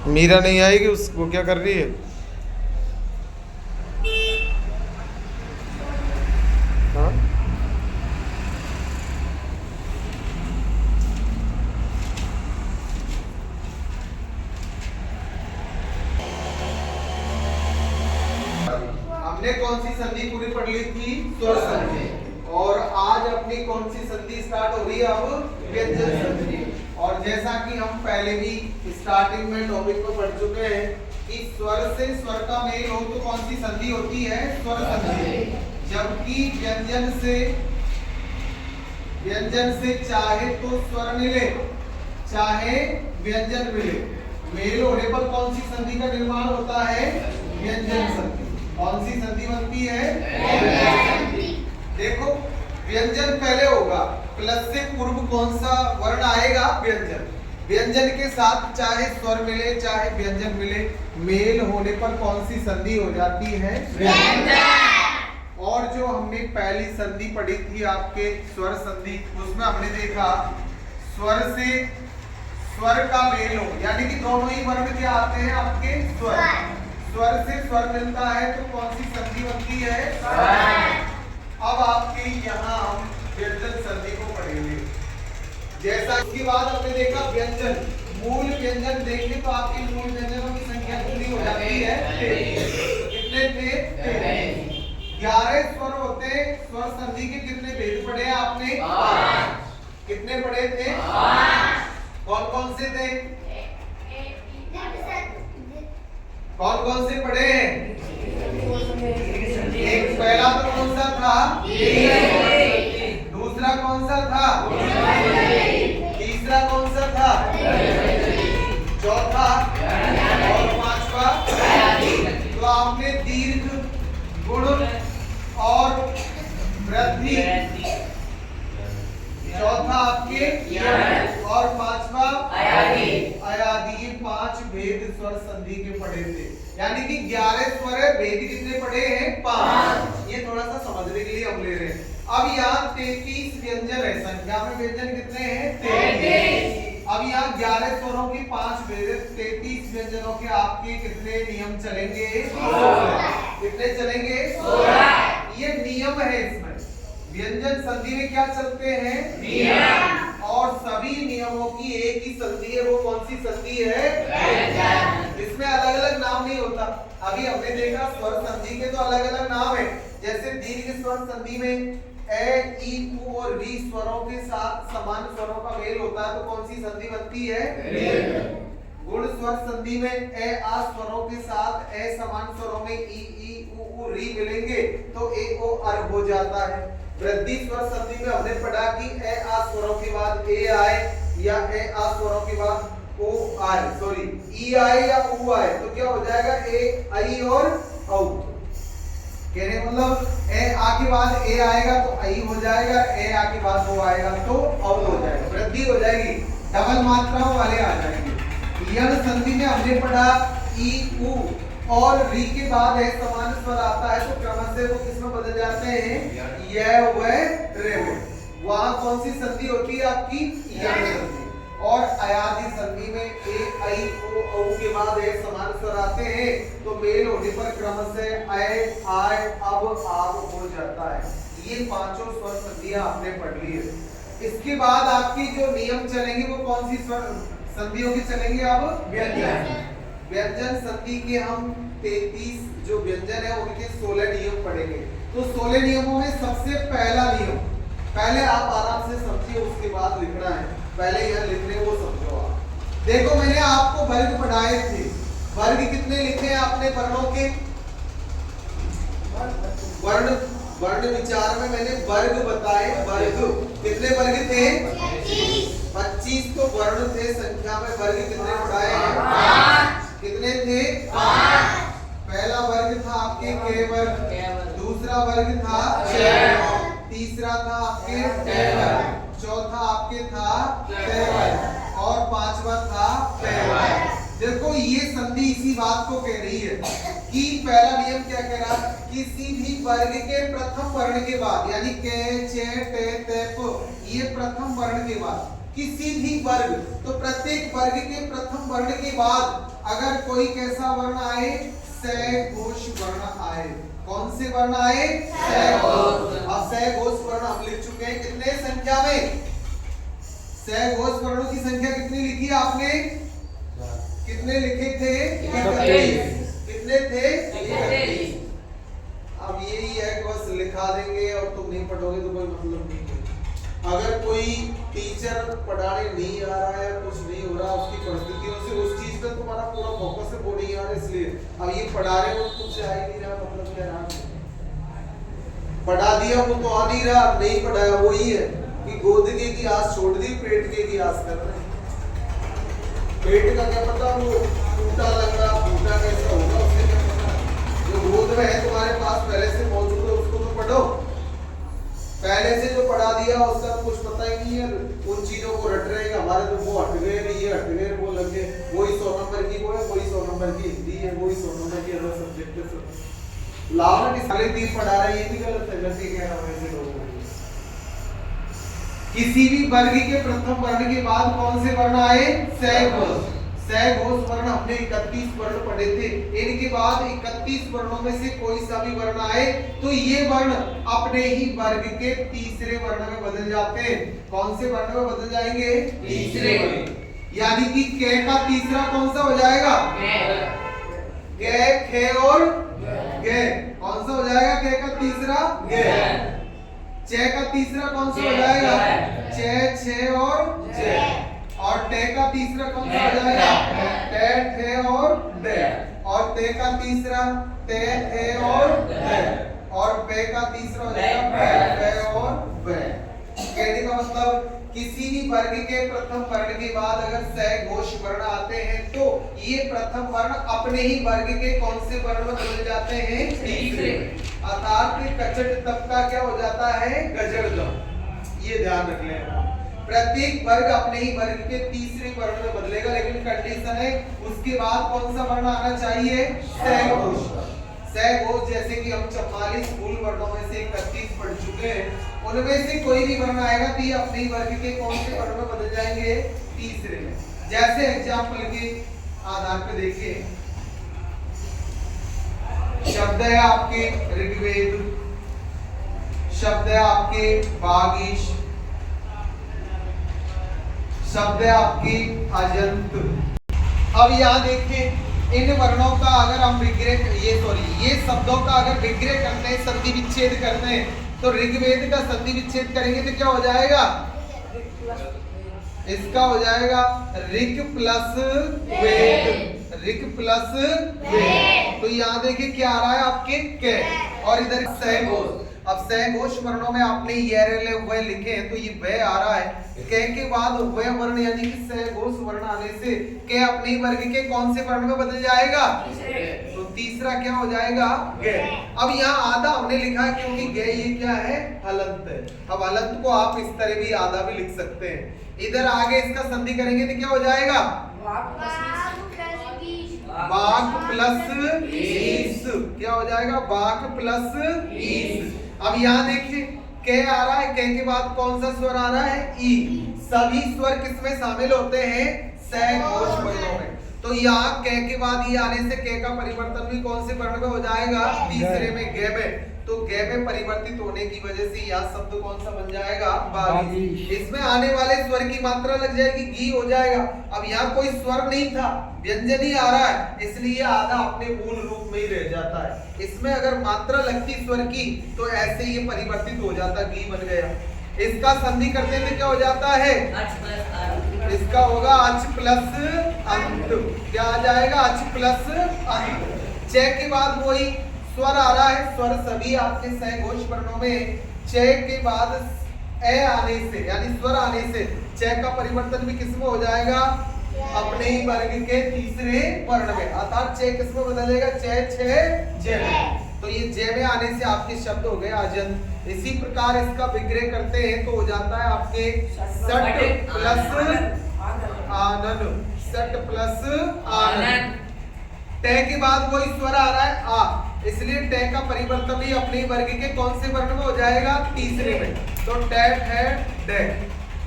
मीरा नहीं आएगी, उसको क्या कर रही है? हाँ हमने कौन सी संधि पूरी पढ़ ली थी? स्वर संधि। और आज अपनी कौन सी संधि स्टार्ट हो रही है? अब व्यंजन संधि। और जैसा कि हम पहले भी स्टार्टिंग में टॉपिक को पढ़ चुके हैं कि स्वर से स्वर का मेल हो तो कौन सी संधि होती है? स्वर संधि। जबकि व्यंजन से चाहे तो स्वर मिले चाहे व्यंजन मिले, मेल होने पर कौन सी संधि का निर्माण होता है? व्यंजन संधि। कौन सी संधि बनती है? देखो व्यंजन पहले होगा, प्लस से पूर्व कौन सा वर्ण आएगा? व्यंजन। व्यंजन के साथ चाहे स्वर मिले चाहे व्यंजन मिले, मेल होने पर कौन सी संधि हो जाती है? व्यंजन। और जो हमने पहली संधि पढ़ी थी आपके स्वर संधि, उसमें हमने देखा स्वर से स्वर का मेल हो, यानी कि दोनों ही वर्ण क्या आते हैं आपके? स्वर। स्वर से स्वर मिलता है तो कौन सी संधि बनती है? अब आपके यहाँ हम व्यंजन संधि को पढ़ेंगे। जैसा इसके बाद हमने देखा व्यंजन, मूल व्यंजन देंगे तो आपके मूल व्यंजनों की संख्या कितनी हो जाती है? 23। कितने थे? 11 स्वर होते। स्वर संधि के कितने भेद पढ़े आपने? 5। कितने पढ़े थे? 5। कौन कौन से थे? कौन कौन से पढ़े? एक पहला तो कौन सा था? दूसरा कौन सा था? तीसरा कौन सा था? चौथा और पांचवा। तो आपने दीर्घ, गुण और वृद्धि, चौथा आपके और पांचवा अयादी, ये 5 भेद स्वर संधि के पढ़े थे। यानी कि 11 स्वर है, भेद कितने पढ़े हैं? 5। ये थोड़ा सा समझने के लिए हम ले रहे हैं। अब यहाँ 33 व्यंजन है, संख्या में व्यंजन कितने हैं? 33। अब यहाँ 11 स्वरों की 5 भेद, 33 व्यंजनों के आपके कितने नियम चलेंगे? 16। कितने चलेंगे? 16। ये नियम है। इसमें व्यंजन संधि में क्या चलते हैं? नियम। और सभी नियमों की एक ही संधि है, वो कौन सी संधि है? व्यंजन। इसमें अलग अलग नाम नहीं होता। अभी हमने देखा स्वर संधि के तो अलग अलग नाम है। जैसे दीर्घ स्वर संधि में ए, ई, उ और री स्वरों के साथ समान स्वरों का मेल होता है तो कौन सी संधि बनती है? गुण स्वर संधि में ए, आ स्वरों के साथ ए समान स्वरों में ई, उ, री मिलेंगे तो ए, ओ, अर हो जाता है। वृद्धि स्वर संधि में हमने पढ़ा कि ए, आ स्वरों के बाद ए आए या ए, आ स्वरों के बाद ओ आए, सॉरी ई आए या उ आए तो क्या हो जाएगा? ए, आई और औ। कहने मतलब ए आ के बाद ए आएगा तो आई हो जाएगा, ए आ के बाद ओ आएगा तो औ हो जाएगा, वृद्धि हो जाएगी, डबल मात्राओं वाले आ जाएंगे। यण संधि में हमने पढ़ा ई, उ और री के बाद है समान स्वर आता है तो क्रमश से वो किसमें बदल जाते हैं? य, व, रे में। वहां कौन सी संधि होती है आपकी? यण संधि। और अयादी संधि में ए, आई, ओ, औ के बाद है समान स्वर आते हैं तो मेल होने पर क्रमश से अय, आय, अब, आव हो जाता है। ये 5 स्वर संधियां आपने पढ़ ली है। इसके बाद आपकी जो नियम चलेंगे वो कौन सी स्वर संधियों की चलेंगे? अब व्यंजन। व्यंजन संधि के हम 33 जो व्यंजन है उनके 16 नियम पढ़ेंगे। तो 16 नियमों में सबसे पहला नियम, पहले आप आराम से समझिए उसके बाद लिखना है। पहले यह लिख रहे वो समझो आप। देखो मैंने आपको वर्ग पढ़ाए थे। वर्ग कितने लिखे हैं आपने वर्णों के? वर्ण विचार में मैंने वर्ग बताए। वर्ग कितने वर्ग थे? 25 तो वर्ण थे। संख्या में वर्ग कितने पढ़ाए हैं? 5। कितने थे? 5। पहला वर्ग था आपके के वर्ग, दूसरा वर्ग था च, तीसरा था आपके टे वर्ग, चौथा आपके था ते वर्ग और पांचवा था पे वर्ग। देखो ये संधि इसी बात को कह रही है कि पहला नियम क्या कह रहा है? किसी भी वर्ग के प्रथम वर्ण के बाद, यानी के, चे, टे, ते, प, ये प्रथम वर्ण के बाद किसी भी वर्ग, तो प्रत्येक वर्ग के प्रथम वर्ण के बाद अगर कोई कैसा वर्ण आए, सघोष वर्ण आए। कौन से वर्ण आए? सघोष। अब सघोष वर्ण हम लिख चुके हैं कितने संख्या में? सघोष वर्णों की संख्या कितनी लिखी है आपने? कितने लिखे थे? 31। कितने थे? 31। अब यही है कि बस लिखा देंगे और तुम नहीं पढ़ोगे तो कोई मतलब नहीं है। अगर कोई टीचर पढ़ाने नहीं आ रहा है, कुछ नहीं हो रहा, उसकी परिस्थितियों से उस चीज पर तुम्हारा पूरा फोकस है, वो नहीं आ रहा, इसलिए अब ये पढ़ा रहे हो तुमसे आ ही नहीं रहा, मतलब क्या रहा? पढ़ा दिया वो तो आ नहीं रहा, नहीं पढ़ाया वही है कि गोद के की आस छोड़ दी, पेट के की आस कर रहे हैं। पेट का क्या पता, वो टूटा लग रहा, फूटा कैसा होगा उससे क्या पता? जो गोद में है तुम्हारे पास पहले से मौजूद है उसको तो पढ़ो। पहले से जो पढ़ा दिया उसका तो कुछ पता ही नहीं है, उन चीजों को रट रहे हैं। हमारे तो वो हट गए, ये हट गए, वो लग गए, वही 100 नंबर की वो है, वही 100 नंबर की हिंदी है, वही 100 नंबर की अदर सब्जेक्ट है। लाओ ना कि सारे 3 पढ़ा रहे हैं, ये भी गलत है, गलती कह रहा हूं ऐसे लोगों को। किसी भी वर्ग के प्रथम वर्ण के बाद कौन से वर्ण आए? सघोष। सघोष वर्ण हमने 31 वर्ण पढ़े थे। इनके बाद 31 वर्णों में से कोई सा भी वर्ण आए तो ये वर्ण अपने ही वर्ग के तीसरे वर्ण में बदल जाते हैं। कौन से वर्ण में बदल जाएंगे? तीसरे वर्ण। यानी कि क का तीसरा कौन सा हो जाएगा? ग, खे और ग। कौन सा हो जाएगा क का तीसरा? ग। च का तीसरा कौन सा हो जाएगा? च, छे और ज। और टे का तीसरा कौन सा हो जाएगा? टे, ठे और दे। और ते का तीसरा ते, थे और दे। और पे का तीसरा हो जाएगा पे, पे और बे। कहने का मतलब किसी भी वर्ग के प्रथम वर्ण के बाद अगर सघोष वर्ण आते हैं तो ये प्रथम वर्ण अपने ही वर्ग के कौन से वर्ण में बदल जाते हैं? तीसरे। अर्थात कचट तब का क्या हो जाता है? गजड़ दम। ये ध्यान रख लेना। प्रत्येक वर्ग अपने ही वर्ग के तीसरे वर्ण में बदलेगा, लेकिन कंडीशन है उसके बाद कौन सा वर्ण आना चाहिए? सघोष। सघोष जैसे कि हम 44 मूल वर्णों में से 31 पढ़ चुके हैं, उनमें से कोई भी वर्ण आएगा तो ये अपने ही वर्ग के कौन से वर्ण में बदल जाएंगे? तीसरे में। जैसे एग्जाम्पल के आधार पर देखिए, शब्द है आपके ऋग्वेद, शब्द है आपके वागीश, शब्द है आपकी अजंत। अब यहाँ देखिए इन वर्णों का अगर हम विग्रह ये शब्दों का अगर विग्रह करते हैं, संधि विच्छेद करते हैं, तो ऋग्वेद का संधि विच्छेद करेंगे तो क्या हो जाएगा? इसका हो जाएगा ऋग प्लस वेद, ऋग प्लस वेद। तो यहाँ देखिए क्या आ रहा है आपके के, और इधर सघोष। अब सघोष वर्णों में आपने ये लिखे हैं तो ये वे आ रहा है। के बाद वे वर्ण यानी कि सघोष वर्ण आने से के अपने वर्ग के कौन से वर्ण में बदल जाएगा? तो तीसरा क्या हो जाएगा? गे। अब यहाँ आधा हमने लिखा है क्योंकि गे ये क्या है? हलंत है। अब हलंत को आप इस तरह भी आधा भी लिख सकते हैं। इधर आगे इसका संधि करेंगे तो क्या हो जाएगा? बाघ प्लस ईस। क्या हो जाएगा? बाघ प्लस ईस। अब यहाँ देखिए के आ रहा है, के के बाद कौन सा स्वर आ रहा है? ई। सभी स्वर किसमें शामिल होते हैं? सघोष वर्णों में। तो यहाँ के बाद ई आने से के का परिवर्तन भी कौन से वर्ण में हो जाएगा? तीसरे में, गे में। तो गे में परिवर्तित होने की वजह से यहाँ शब्द कौन सा बन जाएगा? बागीश। इसमें आने वाले स्वर की मात्रा लग जाएगी, गी हो जाएगा। अब यहाँ कोई स्वर नहीं था, व्यंजन ही आ रहा है, इसलिए आधा अपने मूल रूप में ही रह जाता है। इसमें अगर मात्रा लगती स्वर की तो ऐसे ये परिवर्तित हो जाता, गी बन गया। इसका संधि करते हैं क्या हो जाता है? इसका होगा अच प्लस अंत। क्या आ जाएगा? अच प्लस अंत। च के बाद वही स्वर आ रहा है, स्वर सभी आपके सघोष वर्णों में च के बाद ए आने से यानी स्वर आने से च का परिवर्तन भी किसमें हो जाएगा? अपने ही वर्ग के तीसरे वर्ण में। अर्थात च किसमें बदलेगा? च, छे, ज। तो ये ज में आने से आपके शब्द हो गए अजंत। इसी प्रकार इसका विग्रह करते हैं तो हो जाता है आपके सट प्लस आनन, सट प्लस आनन। टे के बाद वो स्वर आ रहा है आ, इसलिए टे का परिवर्तन भी अपने वर्ग के कौन से वर्ण में हो जाएगा? तीसरे में। तो टे है डे।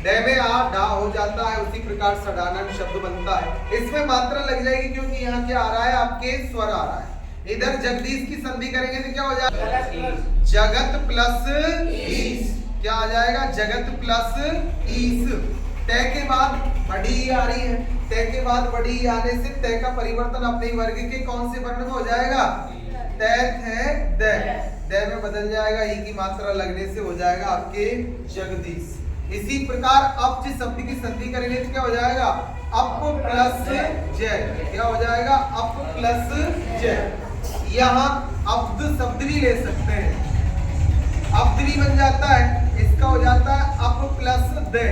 डे में आ डा हो जाता है, उसी प्रकार सडानन शब्द बनता है। इसमें मात्रा लग जाएगी क्योंकि यहाँ क्या आ रहा है, आपके स्वर आ रहा है। इधर जगदीश की संधि करेंगे तो क्या हो जाएगा, जगत प्लस ईस। क्या आ जाएगा, जगत प्लस ईस। तय के बाद बड़ी ई आ रही है, तय के बाद बड़ी ई आने से तय का परिवर्तन अपने वर्ग के कौन से वर्ण में हो जाएगा, तय थे द, द में बदल जाएगा, ई की मात्रा लगने से हो जाएगा आपके जगदीश। इसी प्रकार अप जिस शब्द की संधि करेंगे तो क्या हो जाएगा, अप प्लस जय। क्या हो जाएगा, अप प्लस जय। यहाँ अब्द शब्द भी ले सकते हैं, अब्द भी बन जाता है, इसका हो जाता है अप प्लस द,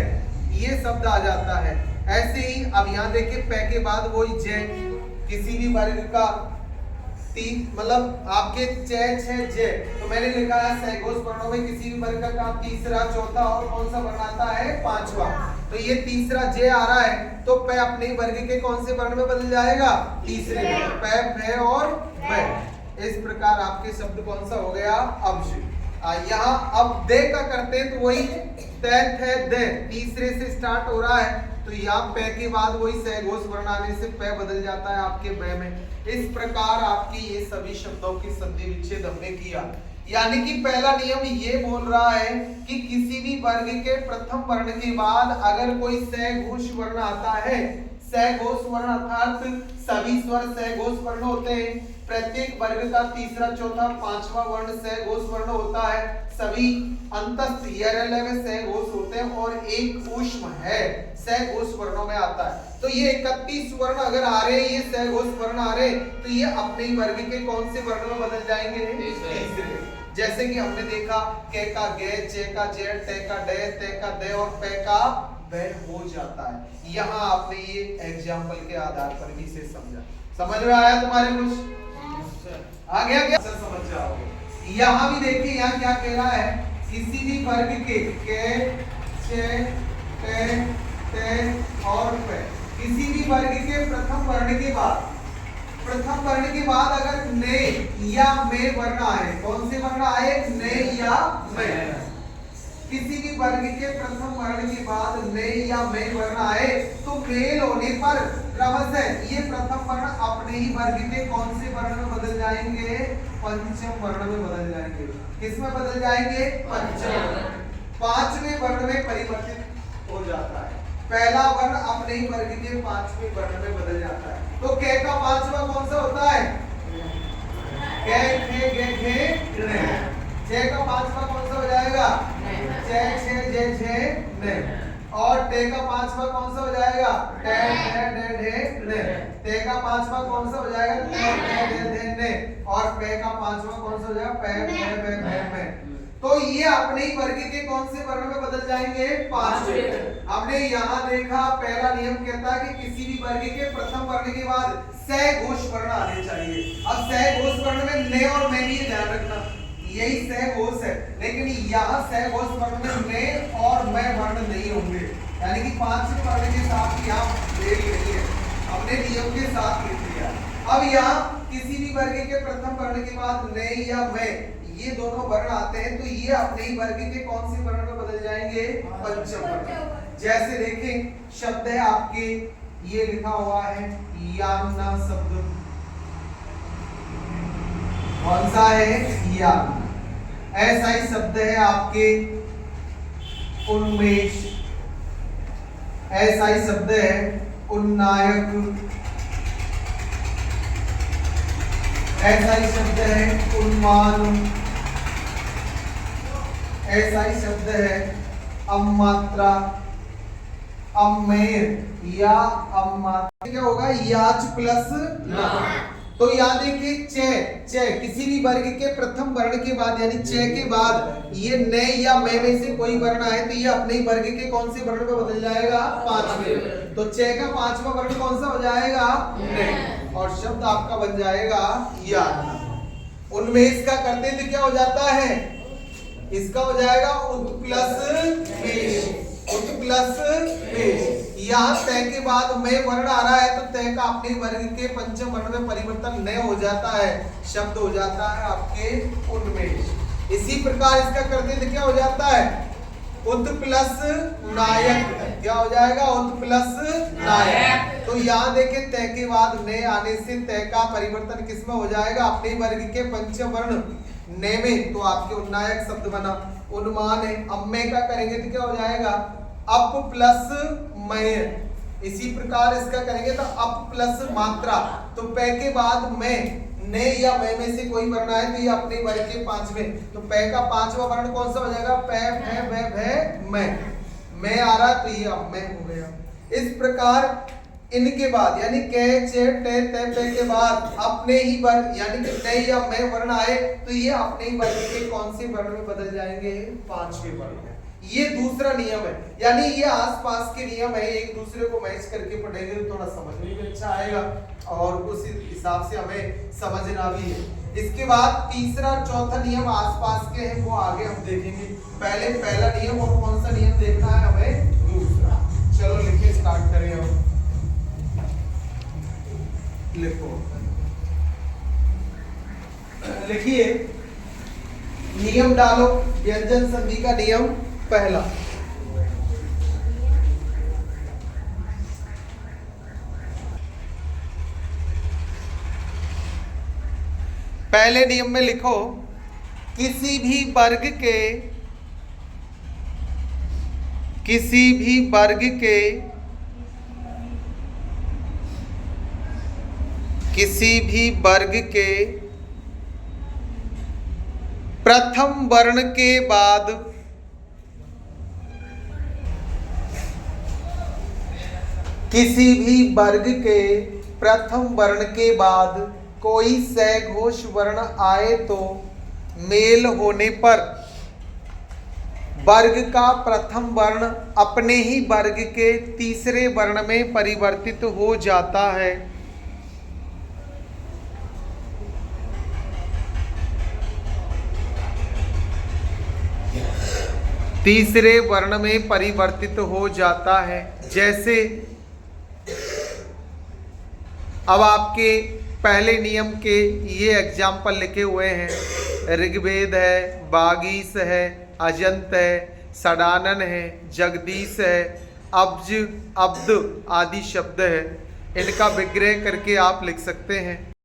ये शब्द आ जाता है। ऐसे ही अब यहाँ देखिए पै के बाद वही जय, किसी भी वर्ग का तीन मतलब आपके च छ ज, तो मैंने लिखा है सहघोष वर्णों में किसी भी वर्ग का तीसरा चौथा और कौन सा वर्ण आता है, पांचवा। तो ये तीसरा जे आ रहा है तो पै अपने वर्ग के कौन से वर्ण में बदल जाएगा, तीसरे में, पै भै और बै। इस प्रकार आपके शब्द कौन सा हो गया, अब्ज। यहाँ अब दे का करते हैं तो वही तै थे दे, तीसरे से स्टार्ट हो रहा है, तो यहाँ पै के बाद वही सहघोष वर्ण आने से पै बदल जाता है आपके बै में। इस प्रकार आपकी ये सभी शब्दों की संधि विच्छेद हमने किया। यानी कि पहला नियम ये बोल रहा है कि किसी भी वर्ग के प्रथम वर्ण के बाद अगर कोई सहघोष वर्ण आता है, सहघोष वर्ण अर्थात सभी स्वर सहघोष वर्ण होते हैं, प्रत्येक वर्ग का तीसरा चौथा पांचवा वर्ण सहघोष वर्ण होता है, सभी अंतस्थ में सहघोष होते हैं और एक ऊष्म है सहघोष वर्णों में आता है। तो ये 31 वर्ण अगर आ रहे हैं, ये सहघोष वर्ण आ रहे हैं, तो ये अपने ही वर्ग के कौन से वर्ण में बदल जाएंगे, तीसरे। जैसे कि हमने देखा के का गे, चे का जे, टे का डे, ते का दे और पे का बै हो जाता है। यहाँ आपने ये एग्जाम्पल के आधार पर भी से समझा। समझ में आया तुम्हारे कुछ, आ गया क्या, समझ जाओगे। यहाँ भी देखिए यहाँ क्या कह रहा है, किसी भी वर्ग के चे, टे, ते और पे, किसी भी वर्ग के प्रथम वर्ण के बाद, प्रथम वर्ण के बाद अगर ने या में वर्ण आए, कौन से वर्ण आए, ने या में, किसी भी वर्ग के प्रथम वर्ण के बाद ने या में वर्ण आए तो मेल होने पर क्रमशः ये प्रथम वर्ण अपने ही वर्ग के कौन से वर्ण में बदल जाएंगे, पंचम वर्ण में बदल जाएंगे। किस में बदल जाएंगे, पंचम, पांचवें वर्ण में परिवर्तित हो जाता है। पहला वर्ण अपने ही वर्ग के पांचवें वर्ण में बदल जाता है। तो कै का पांचवा कौन सा होता है, कै खे गे घे ने। छे का पांचवा कौन सा हो जाएगा, छे छे जे छे ने। और टे का पांचवा कौन सा हो जाएगा, टे ढे ढे ढे ने। ते का पांचवा कौन सा हो जाएगा, ते ढे ढे ढे ने। और पे का पांचवा कौन सा हो जाएगा, पे पे पे पे पे। तो ये अपने ही वर्ग के कौन से वर्ण में बदल जाएंगे, पांचवें। हमने यहाँ देखा पहला नियम कहता है कि किसी भी वर्ग के प्रथम वर्ण के बाद सहघोष वर्ण आने चाहिए। अब सहघोष वर्ण में ने और में भी ध्यान रखना, यही सहघोष है, लेकिन यहाँ सहघोष वर्ण में ने और में वर्ण नहीं होंगे, यानी कि पांचवें वर्ण के साथ यहाँ ले रही है, हमने नियम के साथ लिख दिया। अब यहाँ किसी भी वर्ग के प्रथम वर्ण के बाद ने या में, ये दोनों वर्ण आते हैं, तो ये अपने ही वर्ग के कौन से वर्ण में बदल जाएंगे, पंचम वर्ण। जैसे देखें शब्द है आपके, ये लिखा हुआ है यामना शब्द, कौन सा है, याम। ऐसा ही शब्द है आपके उन्मेष, ऐसा ही शब्द है उन्नायक, ऐसा ही शब्द है उन्मान, ऐसा ही शब्द है अमात्रा, अमेर या अमात्रा। क्या होगा, याच प्लस ना। तो यहाँ देखिए चे, चे किसी भी वर्ग के प्रथम वर्ण के बाद, यानी चे के बाद ये ने या में से कोई वर्ण आए तो ये अपने ही वर्ग के कौन से वर्ण में बदल जाएगा, पांचवें। तो चे का पांचवा वर्ण कौन सा हो जाएगा, ने, और शब्द आपका बन जाएगा याद। उनमें इसका करते तो क्या हो जाता है, इसका हो जाएगा उत प्लस पेश, उत प्लस पेश। यहाँ तय के बाद में वर्ण आ रहा है तो तय का अपने वर्ग के पंचम वर्ण में परिवर्तन न हो जाता है, शब्द हो जाता है आपके उन्मेष। इसी प्रकार इसका करते तो क्या हो जाता है, उत प्लस नायक, क्या हो जाएगा? उत प्लस नायक। तो यहाँ देखे तय के बाद ने आने से तय का परिवर्तन किसमें हो जाएगा? अपने वर्ग के पंचवर्ण ने में। तो आपके उन्नायक शब्द बना, उन्मान है। अब में का करेंगे तो क्या हो जाएगा? अप प्लस मय। इसी प्रकार इसका करेंगे तो अप प्लस मात्रा। तो पै के बाद में ने या में से कोई वर्ण आए तो ये अपने वर्ग के पांचवें। तो पै का पांचवा वर्ण कौन सा हो जाएगा? पै भै भै भै मैं आ रहा तो ये अब मैं हो गया। इस प्रकार इनके बाद यानी कै चे टे ते पे के बाद अपने ही वर्ग यानी कि ने या में वर्ण आए तो ये अपने ही वर्ग के कौन से वर्ण में बदल जाएंगे? पांचवें वर्ण में। ये दूसरा नियम है, यानी ये आसपास के नियम है, एक दूसरे को मैच करके पढ़ेंगे तो थोड़ा समझने में अच्छा आएगा और उस हिसाब से हमें समझना भी है। इसके बाद तीसरा चौथा नियम आसपास के हैं, वो आगे हम देखेंगे। पहले पहला नियम और कौन सा नियम देखना है हमें? दूसरा। चलो लिखिए, स्टार्ट करें हम। लिखो, लिखिए, नियम डालो। व्यंजन संधि का नियम पहला, पहले नियम में लिखो, किसी भी वर्ग के प्रथम वर्ण के बाद कोई सघोष वर्ण आए तो मेल होने पर वर्ग का प्रथम वर्ण अपने ही वर्ग के तीसरे वर्ण में परिवर्तित हो जाता है। तीसरे वर्ण में परिवर्तित हो जाता है। जैसे अब आपके पहले नियम के ये एग्जाम्पल लिखे हुए हैं। ऋग्वेद है, बागीस है, अजंत है, सडानन है, जगदीश है, अब्ज, अब्द आदि शब्द है। इनका विग्रह करके आप लिख सकते हैं।